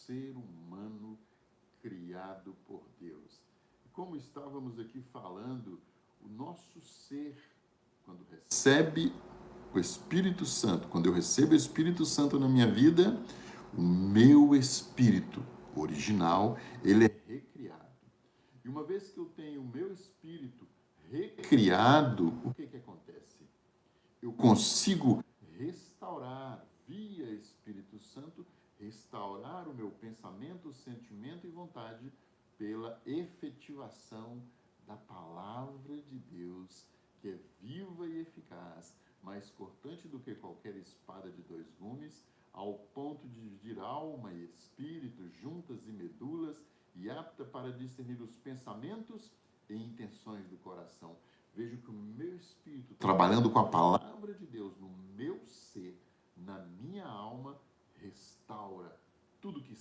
ser humano criado por Deus. E como estávamos aqui falando, o nosso ser, quando recebe o Espírito Santo, quando eu recebo o Espírito Santo na minha vida, o meu espírito original, ele é recriado. E uma vez que eu tenho o meu espírito recriado, o que acontece? Eu consigo restaurar, via Espírito Santo, restaurar o meu pensamento, sentimento e vontade pela efetivação da palavra de Deus, que é viva e eficaz, mais cortante do que qualquer espada de dois gumes, ao ponto de dividir alma e espírito, juntas e medulas, e apta para discernir os pensamentos e intenções do coração. Vejo que o meu espírito, trabalhando com a palavra de Deus no meu ser, na minha alma, restaura tudo que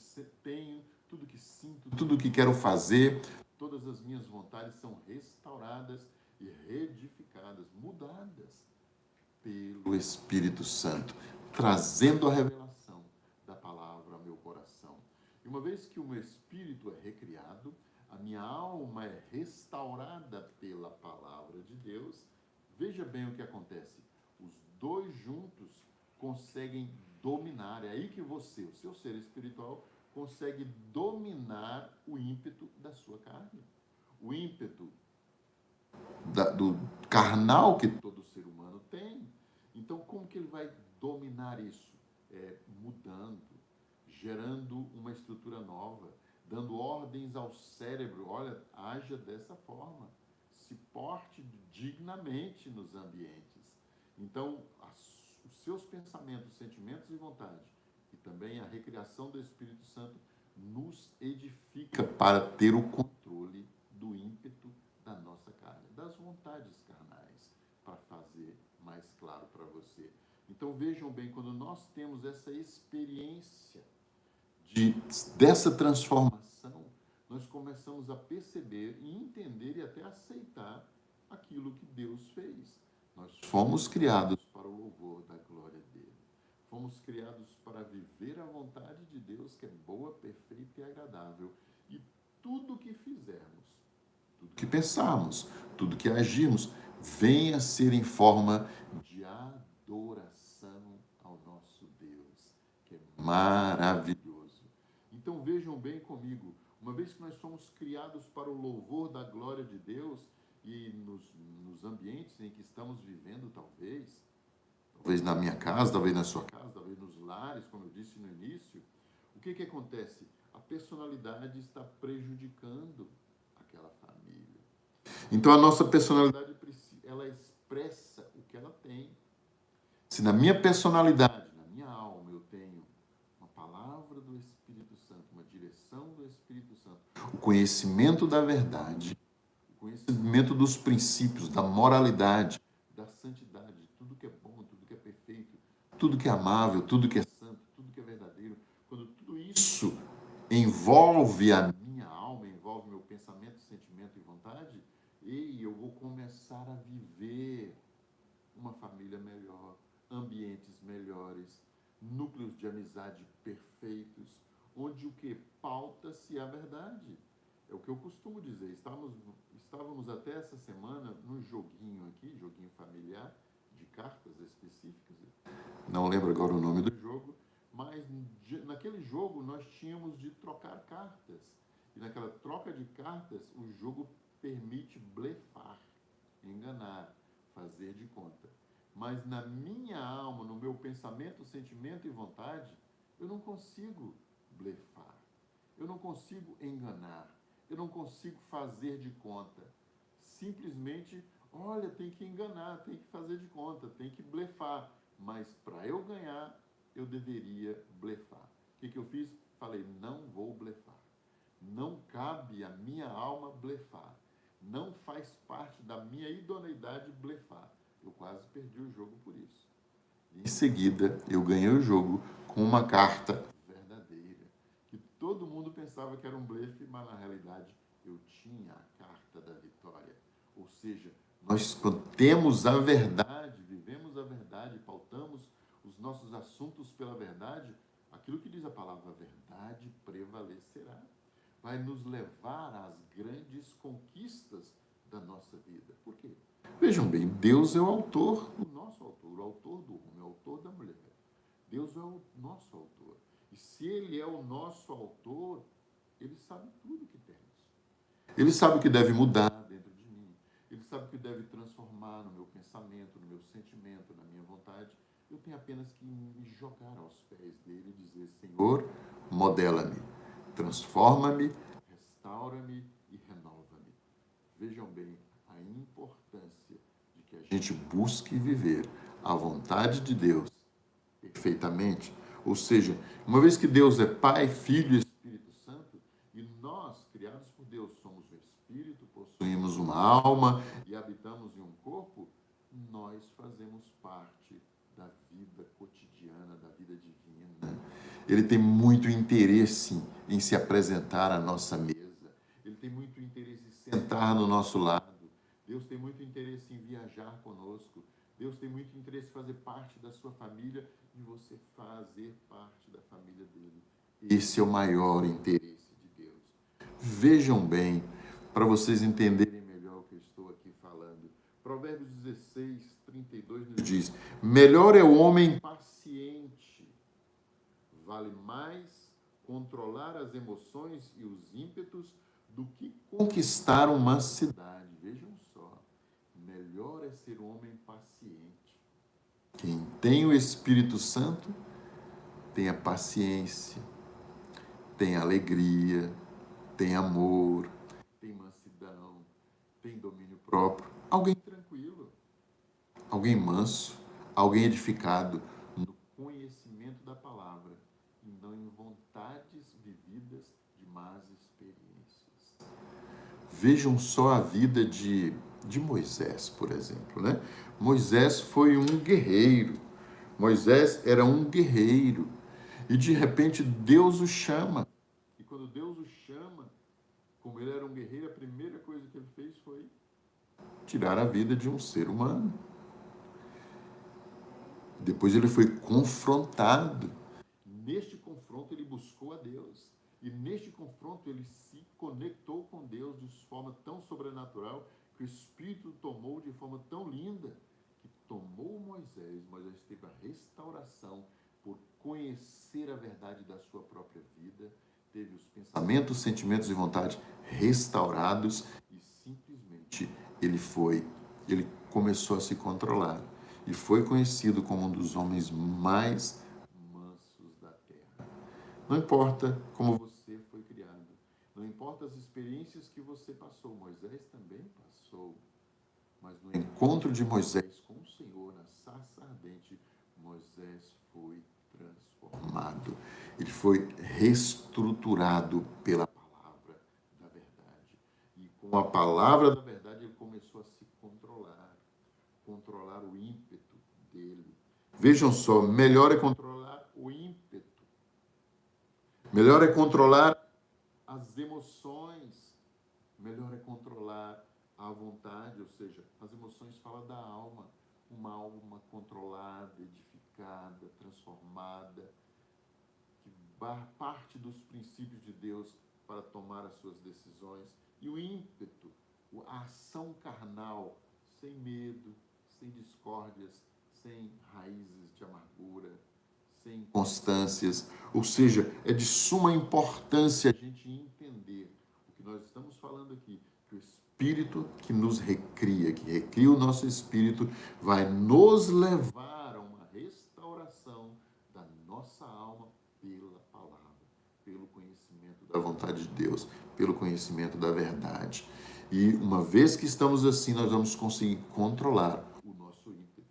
tenho, tudo que sinto, tudo que quero fazer. Todas as minhas vontades são restauradas e reedificadas, mudadas pelo Espírito Santo, trazendo a revelação da palavra ao meu coração. E uma vez que o meu espírito é recriado, a minha alma é restaurada pela palavra de Deus, veja bem o que acontece. Os dois juntos conseguem dominar. É aí que você, o seu ser espiritual, consegue dominar o ímpeto da sua carne. O ímpeto do carnal que todo ser humano tem. Então, como que ele vai dominar isso? Mudando, gerando uma estrutura nova, dando ordens ao cérebro. Olha, haja dessa forma, se porte dignamente nos ambientes. Então, os seus pensamentos, sentimentos e vontades, e também a recriação do Espírito Santo, nos edifica para ter o controle do ímpeto da nossa carne, das vontades carnais, para fazer mais claro para você. Então vejam bem, quando nós temos essa experiência dessa transformação, nós começamos a perceber e entender e até aceitar aquilo que Deus fez. Nós fomos criados para o louvor da glória dele. Fomos criados para viver a vontade de Deus, que é boa, perfeita e agradável. E tudo que fizermos, tudo que pensarmos, tudo que agirmos, venha a ser em forma de adoração ao nosso Deus, que é maravilhoso. Então vejam bem comigo, uma vez que nós somos criados para o louvor da glória de Deus, e nos ambientes em que estamos vivendo, talvez na minha casa, talvez na sua casa, talvez nos lares, como eu disse no início, o que acontece? A personalidade está prejudicando aquela família. Então a nossa personalidade, ela expressa o que ela tem. Se na minha personalidade, na minha alma, eu tenho uma palavra do Espírito Santo, uma direção do Espírito Santo, o conhecimento da verdade, o conhecimento dos princípios, da moralidade, da santidade, tudo que é bom, tudo que é perfeito, tudo que é amável, tudo que é santo, tudo que é verdadeiro, quando tudo isso envolve a minha alma, envolve meu pensamento, sentimento e vontade, eu vou começar a viver uma família melhor, ambientes melhores, núcleos de amizade perfeitos, onde o que pauta-se a verdade. É o que eu costumo dizer. Estávamos até essa semana num joguinho aqui, joguinho familiar, de cartas específicas. Não lembro agora o nome do jogo, mas naquele jogo nós tínhamos de trocar cartas. E naquela troca de cartas, o jogo permite blefar, enganar, fazer de conta. Mas na minha alma, no meu pensamento, sentimento e vontade, eu não consigo blefar. Eu não consigo enganar. Eu não consigo fazer de conta. Simplesmente, olha, tem que enganar, tem que fazer de conta, tem que blefar. Mas para eu ganhar, eu deveria blefar. O que eu fiz? Falei, não vou blefar. Não cabe à minha alma blefar. Não faz parte da minha idoneidade blefar. Eu quase perdi o jogo por isso. Em seguida, eu ganhei o jogo com uma carta verdadeira, que todo mundo pensava que era um blefe, mas na realidade eu tinha a carta da vitória. Ou seja, nós quando temos a verdade, vivemos a verdade, pautamos os nossos assuntos pela verdade, aquilo que diz a palavra, a verdade vai nos levar às grandes conquistas da nossa vida. Por quê? Vejam bem, Deus é o autor, o nosso autor, o autor do homem, o autor da mulher. Deus é o nosso autor. E se Ele é o nosso autor, Ele sabe tudo que temos. Ele sabe o que deve mudar dentro de mim. Ele sabe o que deve transformar no meu pensamento, no meu sentimento, na minha vontade. Eu tenho apenas que me jogar aos pés dele e dizer: Senhor, modela-me, transforma-me, restaura-me e renova-me. Vejam bem a importância de que a gente busque viver a vontade de Deus perfeitamente. Ou seja, uma vez que Deus é Pai, Filho e Espírito Santo, e nós, criados por Deus, somos o Espírito, possuímos uma alma e habitamos em um corpo, nós fazemos parte da vida cotidiana, da vida divina. Ele tem muito interesse em se apresentar à nossa mesa. Ele tem muito interesse em sentar no nosso lado. Deus tem muito interesse em viajar conosco. Deus tem muito interesse em fazer parte da sua família e você fazer parte da família dele. Esse é o maior interesse de Deus. Vejam bem, para vocês entenderem melhor o que eu estou aqui falando. Provérbios 16, 32 nos diz: melhor é o homem paciente, vale mais controlar as emoções e os ímpetos do que conquistar uma cidade. Vejam só, melhor é ser um homem paciente. Quem tem o Espírito Santo tem a paciência, tem alegria, tem amor, tem mansidão, tem domínio próprio. Alguém tranquilo, alguém manso, alguém edificado no conhecimento da palavra e não em vontades vividas de más experiências. Vejam só a vida de Moisés, por exemplo, né? Moisés foi um guerreiro. Moisés era um guerreiro. E de repente Deus o chama. E quando Deus o chama, como ele era um guerreiro, a primeira coisa que ele fez foi tirar a vida de um ser humano. Depois ele foi confrontado. Neste confronto ele buscou a Deus. E neste confronto ele se conectou com Deus de forma tão sobrenatural que o Espírito tomou de forma tão linda que tomou Moisés. Moisés teve a restauração por conhecer a verdade da sua própria vida, teve os pensamentos, sentimentos e vontade restaurados e simplesmente ele começou a se controlar e foi conhecido como um dos homens mais mansos da terra. Não importa como você foi criado, não importa as experiências que você passou, Moisés também passou, mas no encontro de Moisés com o Senhor, na sarça ardente, Moisés foi transformado. Ele foi reestruturado pela palavra da verdade. E com a palavra da verdade ele começou a se controlar o ímpeto dele. Vejam só, melhor é controlar o ímpeto. Melhor é controlar as emoções. Melhor é controlar a vontade, ou seja, as emoções falam da alma. Uma alma controlada, edificada, transformada, que parte dos princípios de Deus para tomar as suas decisões. E o ímpeto, a ação carnal, sem medo, sem discórdias, sem raízes de amargura, sem constâncias. Ou seja, é de suma importância a gente entender o que nós estamos falando aqui, que o Espírito que nos recria, que recria o nosso espírito, vai nos levar a uma restauração da nossa alma pela palavra, pelo conhecimento da vontade de Deus, pelo conhecimento da verdade. E uma vez que estamos assim, nós vamos conseguir controlar o nosso ímpeto.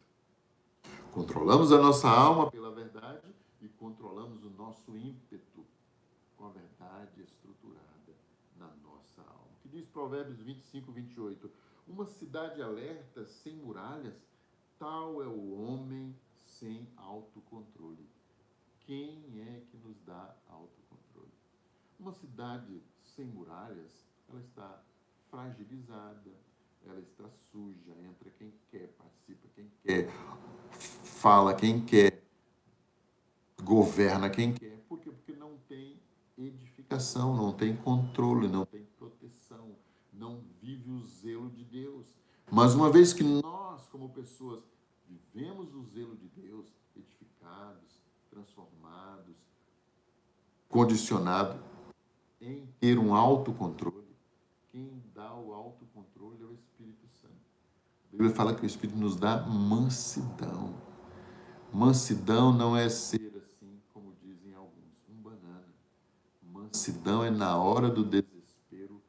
Controlamos a nossa alma pela verdade e controlamos o nosso ímpeto com a verdade estruturada na nossa alma. O que diz Provérbios 25, 28? Uma cidade alerta, sem muralhas, tal é o homem sem autocontrole. Quem é que nos dá autocontrole? Uma cidade sem muralhas, ela está fragilizada, ela está suja, entra quem quer, participa quem quer, fala quem quer, governa quem quer. Por quê? Porque não tem edificação, não tem controle, não tem proteção, não vive o zelo de Deus. Mas uma vez que nós, como pessoas, vivemos o zelo de Deus, edificados, transformados, condicionados em ter um autocontrole, quem dá o autocontrole é o Espírito Santo. A Bíblia fala que o Espírito nos dá mansidão. Mansidão não é ser assim, como dizem alguns, um banana. Mansidão é na hora do desespero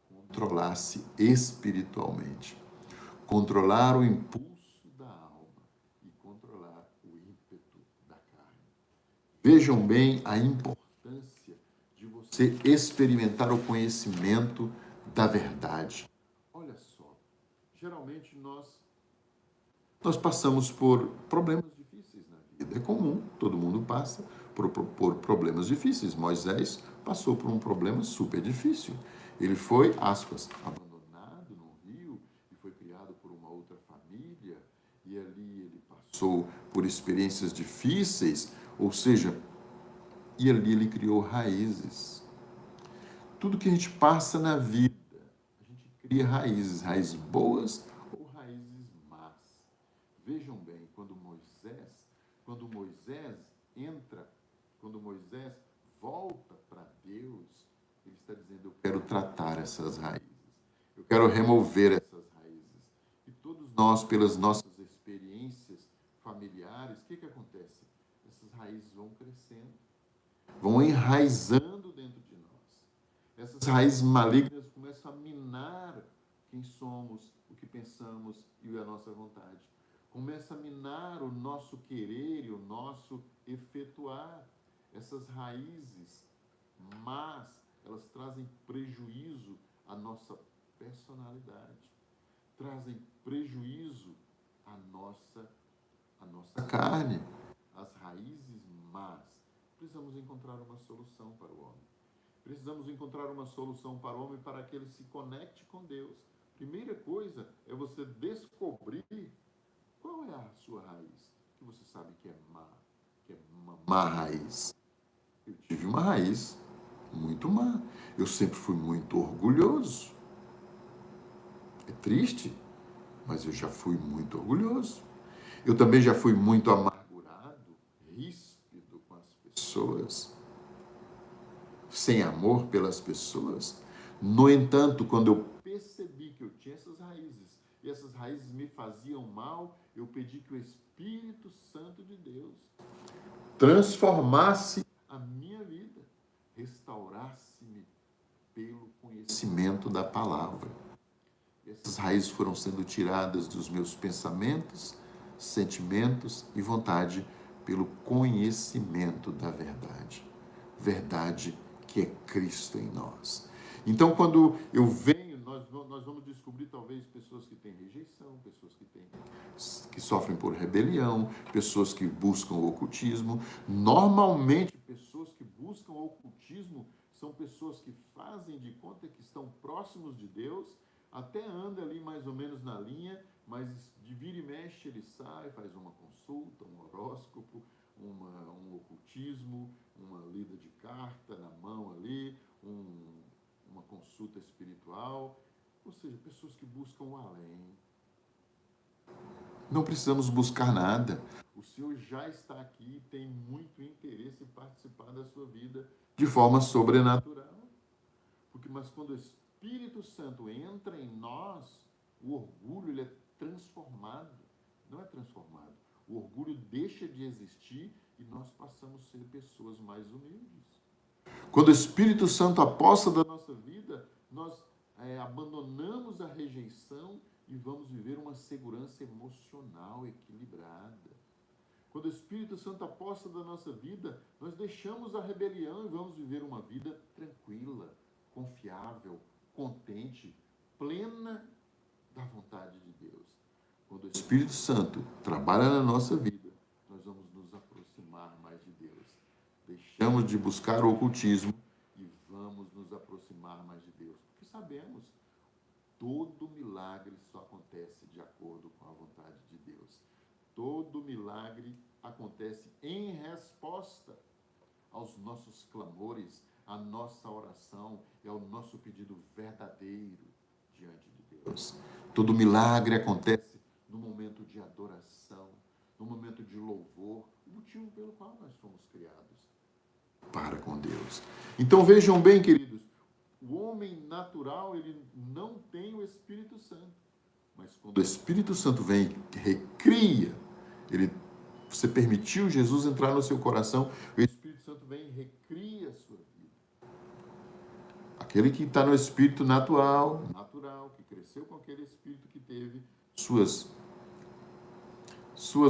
controlar-se espiritualmente. Controlar o impulso da alma e controlar o ímpeto da carne. Vejam bem a importância de você experimentar o conhecimento da verdade. Olha só, geralmente nós passamos por problemas difíceis na vida. É comum, todo mundo passa por problemas difíceis. Moisés passou por um problema super difícil. Ele foi, aspas, abandonado no rio e foi criado por uma outra família. E ali ele passou por experiências difíceis, ou seja, e ali ele criou raízes. Tudo que a gente passa na vida, a gente cria raízes, raízes boas ou raízes más. Vejam bem, quando Moisés volta para Deus, ele está dizendo: eu quero tratar essas raízes, eu quero remover essas raízes. E todos nós, pelas nossas experiências familiares, o que acontece? Essas raízes vão crescendo, vão enraizando dentro de nós. Essas raízes malignas começam a minar quem somos, o que pensamos e a nossa vontade. Começa a minar o nosso querer e o nosso efetuar. Essas raízes más, elas trazem prejuízo à nossa personalidade, trazem prejuízo à nossa carne. As raízes más. Precisamos encontrar uma solução para o homem. Precisamos encontrar uma solução para o homem para que ele se conecte com Deus. Primeira coisa é você descobrir qual é a sua raiz, que você sabe que é má, que é uma má raiz. Eu tive uma raiz muito má. Eu sempre fui muito orgulhoso. É triste, mas eu já fui muito orgulhoso. Eu também já fui muito amargurado, ríspido com as pessoas, sem amor pelas pessoas. No entanto, quando eu percebi que eu tinha essas raízes, e essas raízes me faziam mal, eu pedi que o Espírito Santo de Deus transformasse a minha vida, restaurasse-me pelo conhecimento da palavra. Essas raízes foram sendo tiradas dos meus pensamentos, sentimentos e vontade pelo conhecimento da verdade. Verdade que é Cristo em nós. Então, quando eu venho, nós vamos descobrir talvez pessoas que têm rejeição, pessoas que sofrem por rebelião, pessoas que buscam o ocultismo. Normalmente, pessoas que buscam o ocultismo são pessoas que fazem de conta que estão próximos de Deus, até anda ali mais ou menos na linha, mas de vira e mexe ele sai, faz uma consulta, um horóscopo, um ocultismo, uma lida de carta na mão ali, uma consulta espiritual, ou seja, pessoas que buscam o além. Não precisamos buscar nada. O Senhor já está aqui e tem muito interesse em participar da sua vida de forma sobrenatural. Mas quando o Espírito Santo entra em nós, o orgulho ele é transformado. Não é transformado. O orgulho deixa de existir e nós passamos a ser pessoas mais humildes. Quando o Espírito Santo aposta da nossa vida, nós abandonamos a rejeição e vamos viver uma segurança emocional equilibrada. Quando o Espírito Santo aposta da nossa vida, nós deixamos a rebelião e vamos viver uma vida tranquila, confiável, contente, plena da vontade de Deus. Quando o Espírito Santo trabalha na nossa vida, nós vamos nos aproximar mais de Deus. Deixamos de buscar o ocultismo e vamos nos aproximar mais de Deus. Porque sabemos, todo milagre só acontece de acordo com a vontade de Deus. Todo milagre acontece em resposta aos nossos clamores, a nossa oração, é o nosso pedido verdadeiro diante de Deus. Todo milagre acontece no momento de adoração, no momento de louvor, o motivo pelo qual nós fomos criados para com Deus. Então vejam bem, queridos, o homem natural, ele não tem o Espírito Santo. Mas quando o Espírito Santo vem e recria, você permitiu Jesus entrar no seu coração, o Espírito Santo vem e recria a sua vida. Aquele que está no Espírito natural, que cresceu com aquele Espírito que teve suas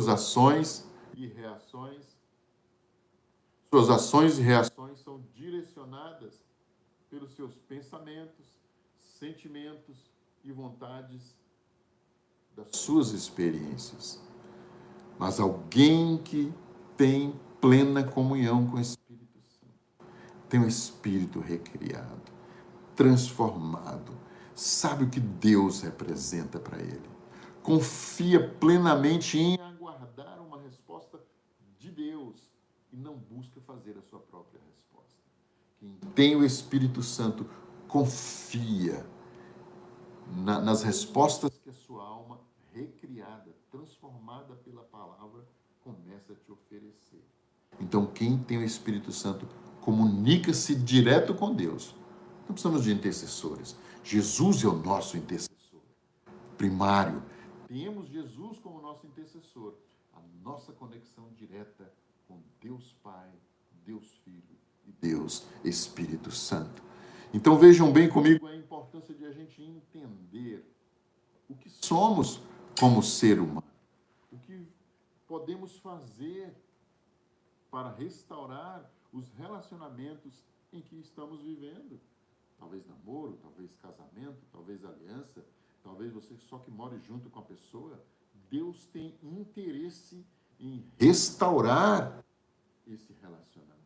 ações e reações. Suas ações e reações são direcionadas pelos seus pensamentos, sentimentos e vontades das suas experiências. Mas alguém que tem plena comunhão com o Espírito Santo, tem um espírito recriado, transformado, sabe o que Deus representa para ele, confia plenamente em aguardar uma resposta de Deus e não busca fazer a sua própria resposta. Quem tem o Espírito Santo confia nas respostas que a sua alma recriada, transformada pela palavra, começa a te oferecer. Então, quem tem o Espírito Santo comunica-se direto com Deus. Não precisamos de intercessores. Jesus é o nosso intercessor primário. Temos Jesus como nosso intercessor. A nossa conexão direta com Deus Pai, Deus Filho e Deus Espírito Santo. Então vejam bem comigo a importância de a gente entender o que somos como ser humano. O que podemos fazer para restaurar os relacionamentos em que estamos vivendo. Talvez namoro, talvez casamento, talvez aliança, talvez você só que more junto com a pessoa. Deus tem interesse em restaurar esse relacionamento.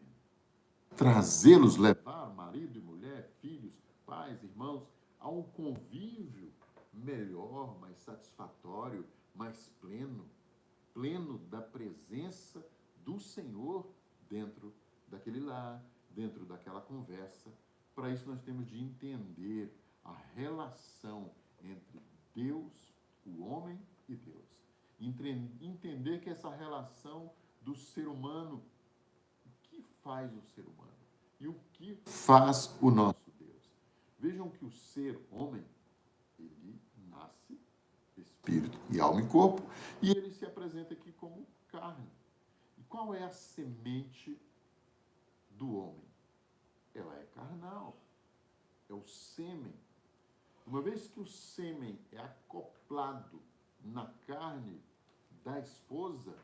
Trazê-los, levar marido e mulher, filhos, pais, irmãos, a um convívio melhor, mais satisfatório, mais pleno da presença do Senhor dentro daquele lar, dentro daquela conversa. Para isso nós temos de entender a relação entre Deus, o homem e Deus. Entender que essa relação do ser humano, o que faz o ser humano e o que faz o nosso Deus. Vejam que o ser homem, ele nasce espírito e alma e corpo, e ele se apresenta aqui como carne. E qual é a semente do homem? Ela é carnal, é o sêmen. Uma vez que o sêmen é acoplado na carne da esposa,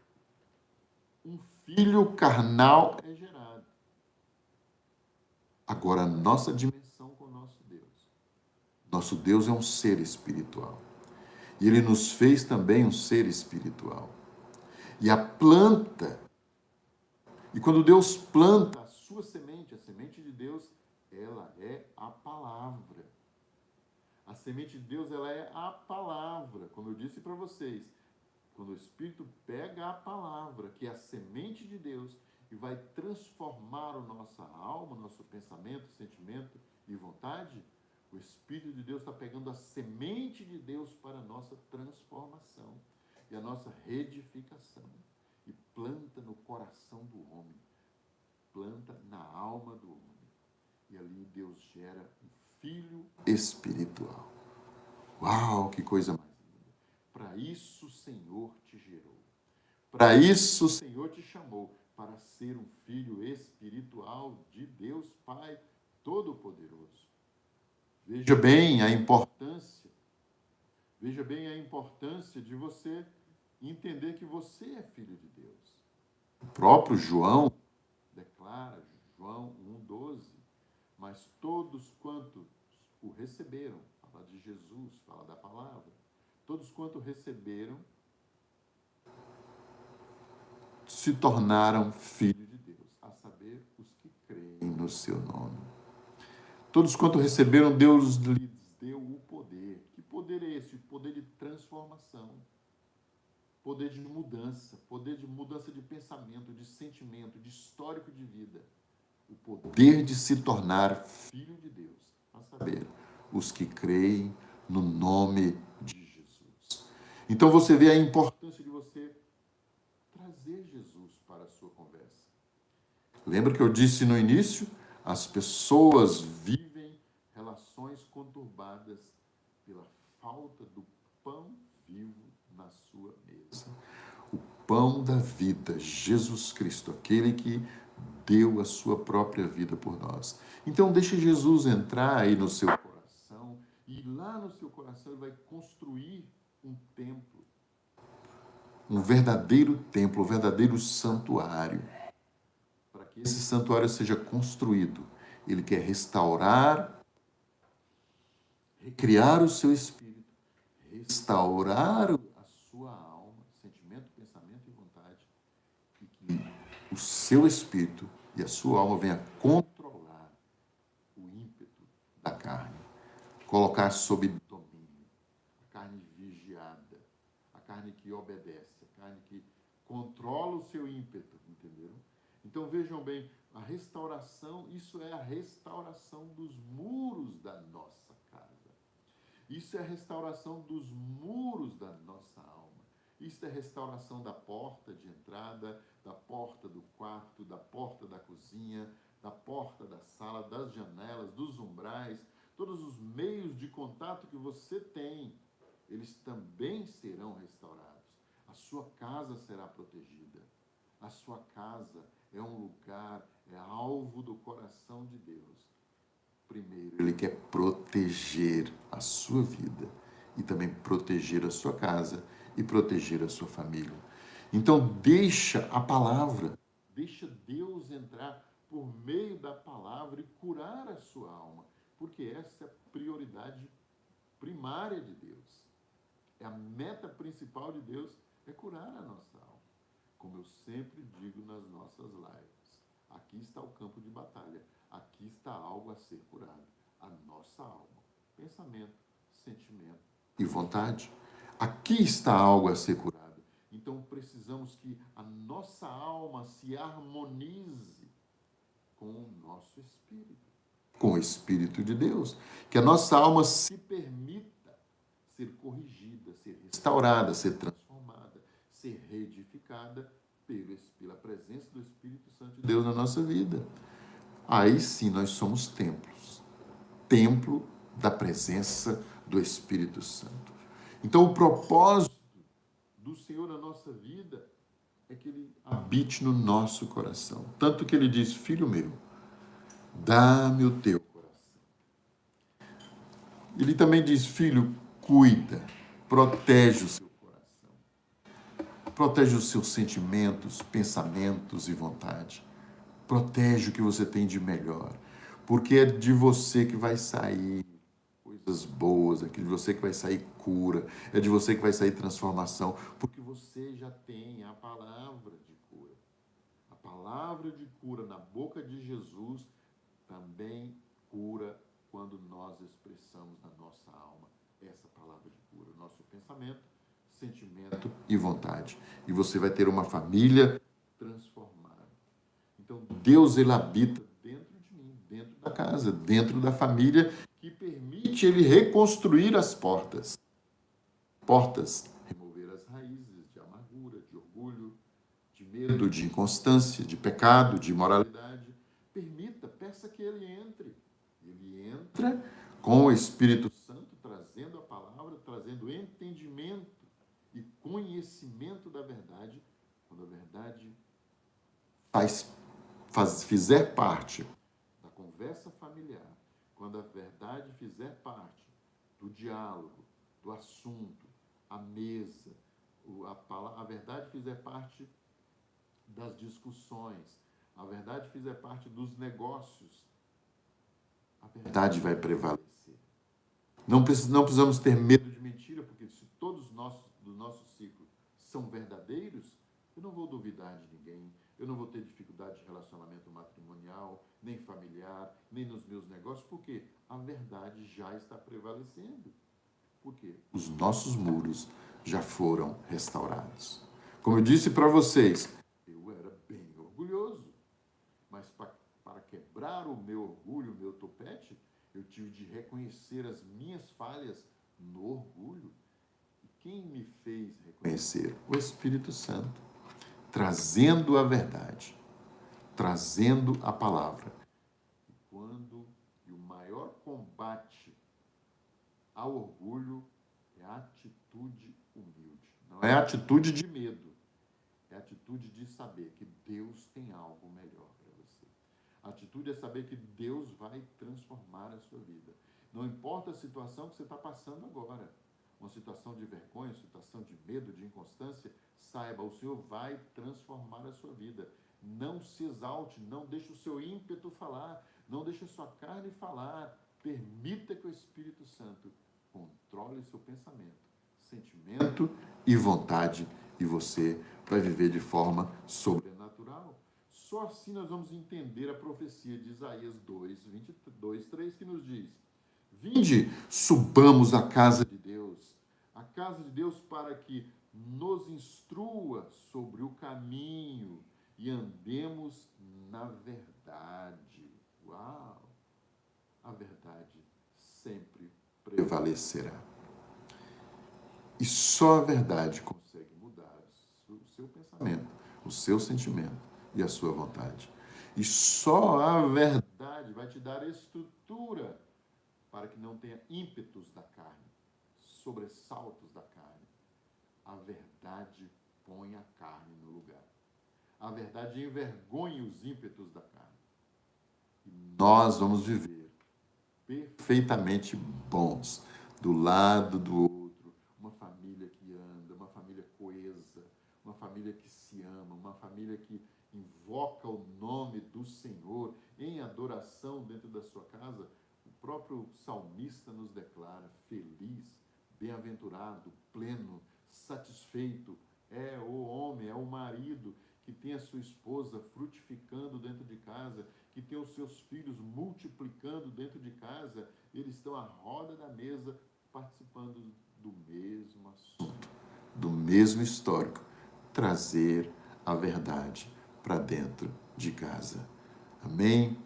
um filho carnal é gerado. Agora, a nossa dimensão com o nosso Deus. Nosso Deus é um ser espiritual. E ele nos fez também um ser espiritual. E a planta, e quando Deus planta a sua semente, a semente de Deus, ela é a palavra. A semente de Deus, ela é a palavra. Como eu disse para vocês, quando o Espírito pega a palavra, que é a semente de Deus, e vai transformar a nossa alma, o nosso pensamento, sentimento e vontade, o Espírito de Deus está pegando a semente de Deus para a nossa transformação e a nossa reedificação. E planta no coração do homem, planta na alma do homem. E ali Deus gera um filho espiritual. Uau, que coisa mais linda! Para isso o Senhor te gerou. Para isso o Senhor te chamou, para ser um filho espiritual de Deus Pai Todo-Poderoso. Veja bem a importância de você entender que você é filho de Deus. O próprio João declara, João 1,12, mas todos quantos o receberam, fala de Jesus, fala da palavra, todos quantos receberam, se tornaram filhos de Deus, a saber, os que creem no seu nome. Todos quantos receberam, Deus lhes deu o poder. Que poder é esse? Poder de transformação, poder de mudança de pensamento, de sentimento, de histórico de vida. o poder de se tornar filho de Deus, a saber, os que creem no nome de Jesus. Então você vê a importância de você trazer Jesus para a sua conversa. Lembra que eu disse no início? As pessoas vivem relações conturbadas pela falta do pão vivo na sua mesa. O pão da vida, Jesus Cristo, aquele que deu a sua própria vida por nós. Então deixe Jesus entrar aí no seu coração e lá no seu coração ele vai construir um templo, um verdadeiro santuário. Para que esse santuário seja construído, ele quer restaurar, recriar o seu espírito, restaurar a sua alma, sentimento, pensamento e vontade, e que o seu espírito e a sua alma venham controlar o ímpeto da carne, colocar sob domínio, a carne vigiada, a carne que obedece, a carne que controla o seu ímpeto, entenderam? Então vejam bem, a restauração, isso é a restauração dos muros da nossa casa. Isso é a restauração dos muros da nossa alma. Isso é a restauração da porta de entrada, da porta do quarto, da porta da cozinha, da porta da sala, das janelas, dos umbrais, todos os meios de contato que você tem, eles também serão restaurados. A sua casa será protegida. A sua casa é um lugar, é alvo do coração de Deus. Primeiro, ele quer proteger a sua vida e também proteger a sua casa e proteger a sua família. Então, deixa a palavra, deixa Deus entrar por meio da palavra e curar a sua alma, porque essa é a prioridade primária de Deus. É a meta principal de Deus, é curar a nossa alma. Como eu sempre digo nas nossas lives, aqui está o campo de batalha, aqui está algo a ser curado, a nossa alma, pensamento, sentimento e vontade. Aqui está algo a ser curado. Então precisamos que a nossa alma se harmonize com o nosso espírito, com o Espírito de Deus, que a nossa alma se permita ser corrigida, ser restaurada, ser transformada, ser reedificada pela presença do Espírito Santo de Deus na nossa vida. Aí sim nós somos templos. Templo da presença do Espírito Santo. Então o propósito do Senhor na nossa vida é que Ele habite no nosso coração. Tanto que Ele diz, filho meu, dá-me o teu coração. Ele também diz, filho, cuida, protege o seu coração. Protege os seus sentimentos, pensamentos e vontade. Protege o que você tem de melhor. Porque é de você que vai sair coisas boas, é de você que vai sair cura, é de você que vai sair transformação. Porque você já tem a palavra de cura. A palavra de cura na boca de Jesus também cura quando nós expressamos na nossa alma essa palavra de cura. Nosso pensamento, sentimento e vontade. E você vai ter uma família transformada. Então, Deus, ele habita dentro de mim, dentro da casa, dentro da família, que permite ele reconstruir as portas. Portas, remover as raízes de amargura, de orgulho, de medo, de inconstância, de pecado, de imoralidade. Permita, peça que ele entre. Ele entra com o Espírito Santo, trazendo a palavra, trazendo entendimento e conhecimento da verdade, quando a verdade fizer parte da conversa familiar, quando a verdade fizer parte do diálogo, do assunto, a mesa, a verdade fizer parte das discussões, a verdade fizer parte dos negócios, a verdade vai prevalecer. Não precisamos ter medo de mentira, porque se todos do nosso ciclo são verdadeiros, eu não vou duvidar de ninguém, eu não vou ter dificuldade de relacionamento matrimonial, nem familiar, nem nos meus negócios, porque a verdade já está prevalecendo. Porque os nossos muros já foram restaurados. Como eu disse para vocês, eu era bem orgulhoso, mas para quebrar o meu orgulho, o meu topete, eu tive de reconhecer as minhas falhas no orgulho. E quem me fez reconhecer? O Espírito Santo, trazendo a verdade, trazendo a palavra. E o maior combate ao orgulho é a atitude humilde. Não é a atitude de medo, é a atitude de saber que Deus tem algo melhor para você. A atitude é saber que Deus vai transformar a sua vida. Não importa a situação que você está passando agora, uma situação de vergonha, uma situação de medo, de inconstância, saiba, o Senhor vai transformar a sua vida. Não se exalte, não deixe o seu ímpeto falar, não deixe a sua carne falar. Permita que o Espírito Santo controle seu pensamento, sentimento e vontade, e você vai viver de forma sobrenatural. Só assim nós vamos entender a profecia de Isaías 2:22-3, que nos diz: Vinde, subamos à casa de Deus, para que nos instrua sobre o caminho e andemos na verdade. Uau! A verdade sempre prevalecerá. E só a verdade consegue mudar o seu pensamento, o seu sentimento e a sua vontade. E só a verdade vai te dar estrutura para que não tenha ímpetos da carne, sobressaltos da carne. A verdade põe a carne no lugar. A verdade envergonha os ímpetos da carne. E nós vamos viver perfeitamente bons, do lado do outro, uma família que anda, uma família coesa, uma família que se ama, uma família que invoca o nome do Senhor em adoração dentro da sua casa. O próprio salmista nos declara: feliz, bem-aventurado, pleno, satisfeito é o homem, é o marido que tem a sua esposa frutificando dentro de casa, que tem os seus filhos multiplicando dentro de casa. Eles estão à roda da mesa participando do mesmo assunto, do mesmo histórico, trazer a verdade para dentro de casa. Amém?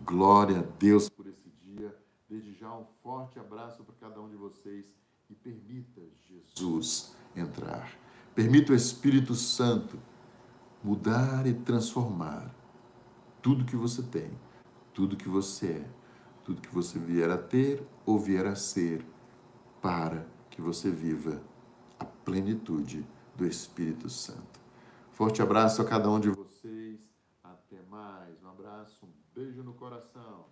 Glória a Deus por esse dia. Desde já um forte abraço para cada um de vocês e permita Jesus entrar. Permita o Espírito Santo mudar e transformar tudo que você tem, tudo que você é, tudo que você vier a ter ou vier a ser, para que você viva a plenitude do Espírito Santo. Forte abraço a cada um de vocês. Até mais. Um abraço, um beijo no coração.